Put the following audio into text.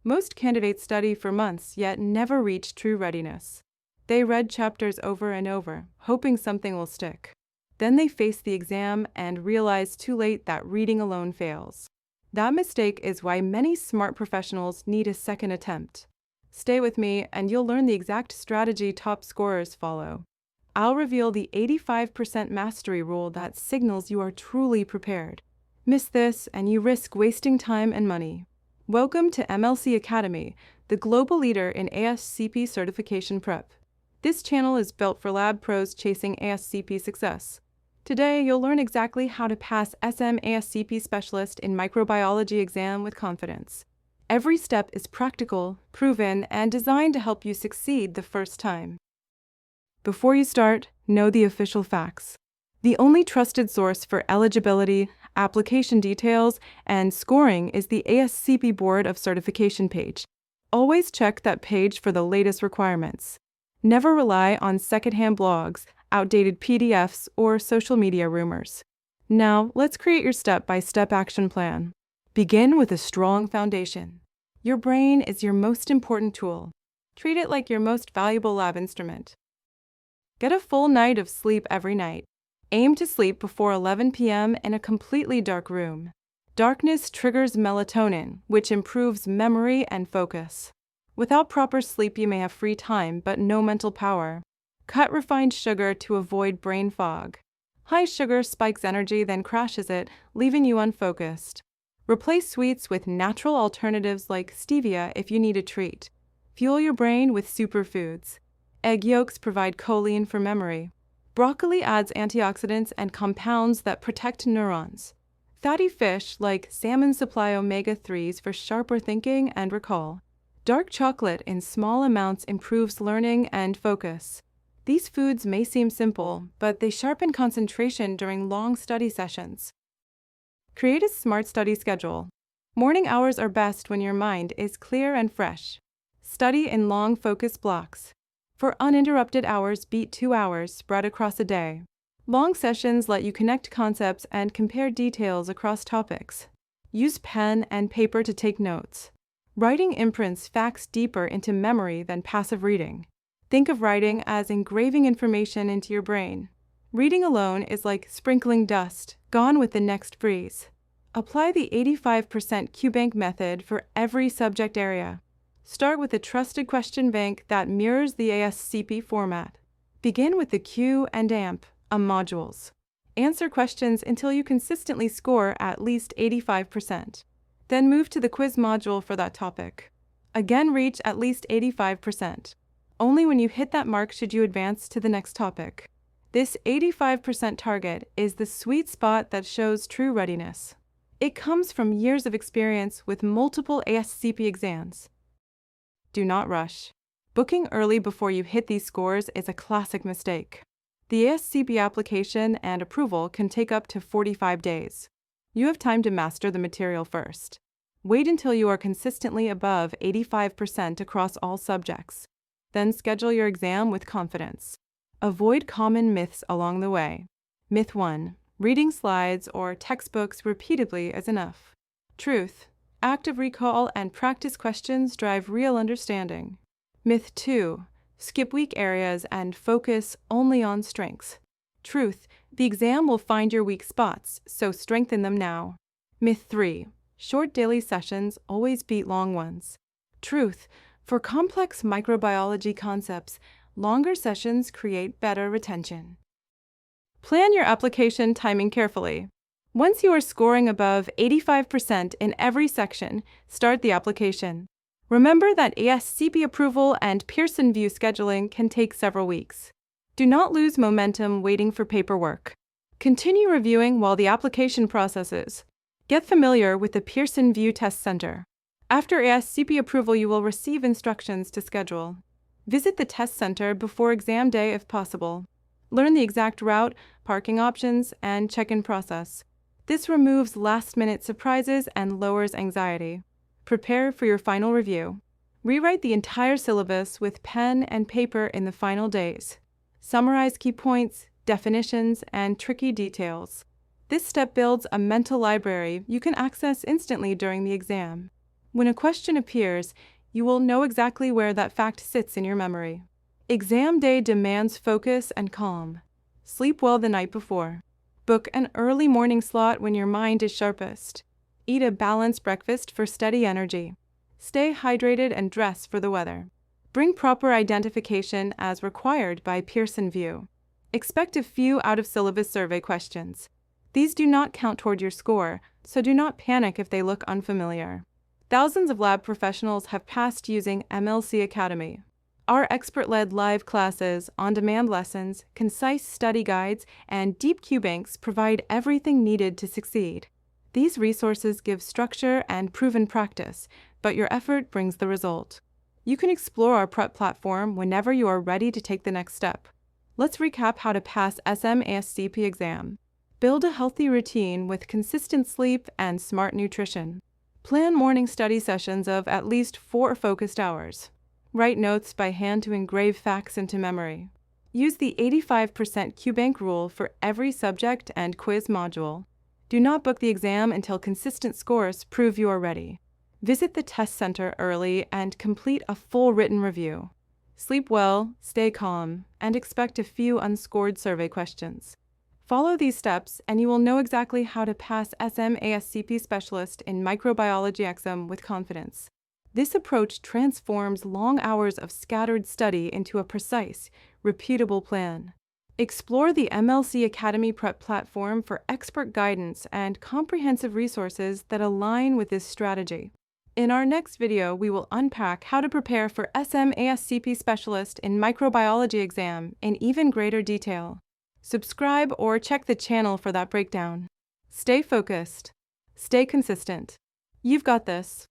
Most candidates study for months yet never reach true readiness. They read chapters over and over, hoping something will stick. Then they face the exam and realize too late that reading alone fails. That mistake is why many smart professionals need a second attempt. Stay with me and you'll learn the exact strategy top scorers follow. I'll reveal the 85% mastery rule that signals you are truly prepared. Miss this and you risk wasting time and money. Welcome to MLC Academy, the global leader in ASCP certification prep. This channel is built for lab pros chasing ASCP success. Today, you'll learn exactly how to pass SM ASCP Specialist in Microbiology exam with confidence. Every step is practical, proven, and designed to help you succeed the first time. Before you start, know the official facts. The only trusted source for eligibility, application details, and scoring is the ASCP Board of Certification page. Always check that page for the latest requirements. Never rely on secondhand blogs, outdated PDFs, or social media rumors. Now, let's create your step-by-step action plan. Begin with a strong foundation. Your brain is your most important tool. Treat it like your most valuable lab instrument. Get a full night of sleep every night. Aim to sleep before 11 p.m. in a completely dark room. Darkness triggers melatonin, which improves memory and focus. Without proper sleep, you may have free time, but no mental power. Cut refined sugar to avoid brain fog. High sugar spikes energy, then crashes it, leaving you unfocused. Replace sweets with natural alternatives like stevia if you need a treat. Fuel your brain with superfoods. Egg yolks provide choline for memory. Broccoli adds antioxidants and compounds that protect neurons. Fatty fish like salmon supply omega-3s for sharper thinking and recall. Dark chocolate in small amounts improves learning and focus. These foods may seem simple, but they sharpen concentration during long study sessions. Create a smart study schedule. Morning hours are best when your mind is clear and fresh. Study in long focus blocks. For uninterrupted hours, beat 2 hours spread across a day. Long sessions let you connect concepts and compare details across topics. Use pen and paper to take notes. Writing imprints facts deeper into memory than passive reading. Think of writing as engraving information into your brain. Reading alone is like sprinkling dust, gone with the next breeze. Apply the 85% Q-Bank method for every subject area. Start with a trusted question bank that mirrors the ASCP format. Begin with the Q and AMP, modules. Answer questions until you consistently score at least 85%. Then move to the quiz module for that topic. Again, reach at least 85%. Only when you hit that mark should you advance to the next topic. This 85% target is the sweet spot that shows true readiness. It comes from years of experience with multiple ASCP exams. Do not rush. Booking early before you hit these scores is a classic mistake. The ASCP application and approval can take up to 45 days. You have time to master the material first. Wait until you are consistently above 85% across all subjects. Then schedule your exam with confidence. Avoid common myths along the way. Myth 1. Reading slides or textbooks repeatedly is enough. Truth. Active recall and practice questions drive real understanding. Myth 2. Skip weak areas and focus only on strengths. Truth. The exam will find your weak spots, so strengthen them now. Myth 3. Short daily sessions always beat long ones. Truth. For complex microbiology concepts, longer sessions create better retention. Plan your application timing carefully. Once you are scoring above 85% in every section, start the application. Remember that ASCP approval and Pearson VUE scheduling can take several weeks. Do not lose momentum waiting for paperwork. Continue reviewing while the application processes. Get familiar with the Pearson VUE Test Center. After ASCP approval, you will receive instructions to schedule. Visit the test center before exam day if possible. Learn the exact route, parking options, and check-in process. This removes last-minute surprises and lowers anxiety. Prepare for your final review. Rewrite the entire syllabus with pen and paper in the final days. Summarize key points, definitions, and tricky details. This step builds a mental library you can access instantly during the exam. When a question appears, you will know exactly where that fact sits in your memory. Exam day demands focus and calm. Sleep well the night before. Book an early morning slot when your mind is sharpest. Eat a balanced breakfast for steady energy. Stay hydrated and dress for the weather. Bring proper identification as required by Pearson VUE. Expect a few out-of-syllabus survey questions. These do not count toward your score, so do not panic if they look unfamiliar. Thousands of lab professionals have passed using MLC Academy. Our expert-led live classes, on-demand lessons, concise study guides, and deep QBanks provide everything needed to succeed. These resources give structure and proven practice, but your effort brings the result. You can explore our prep platform whenever you are ready to take the next step. Let's recap how to pass SM ASCP exam. Build a healthy routine with consistent sleep and smart nutrition. Plan morning study sessions of at least 4 focused hours. Write notes by hand to engrave facts into memory. Use the 85% QBank rule for every subject and quiz module. Do not book the exam until consistent scores prove you are ready. Visit the test center early and complete a full written review. Sleep well, stay calm, and expect a few unscored survey questions. Follow these steps and you will know exactly how to pass SM ASCP Specialist in Microbiology Exam with confidence. This approach transforms long hours of scattered study into a precise, repeatable plan. Explore the MLC Academy Prep platform for expert guidance and comprehensive resources that align with this strategy. In our next video, we will unpack how to prepare for SM ASCP Specialist in Microbiology exam in even greater detail. Subscribe or check the channel for that breakdown. Stay focused. Stay consistent. You've got this.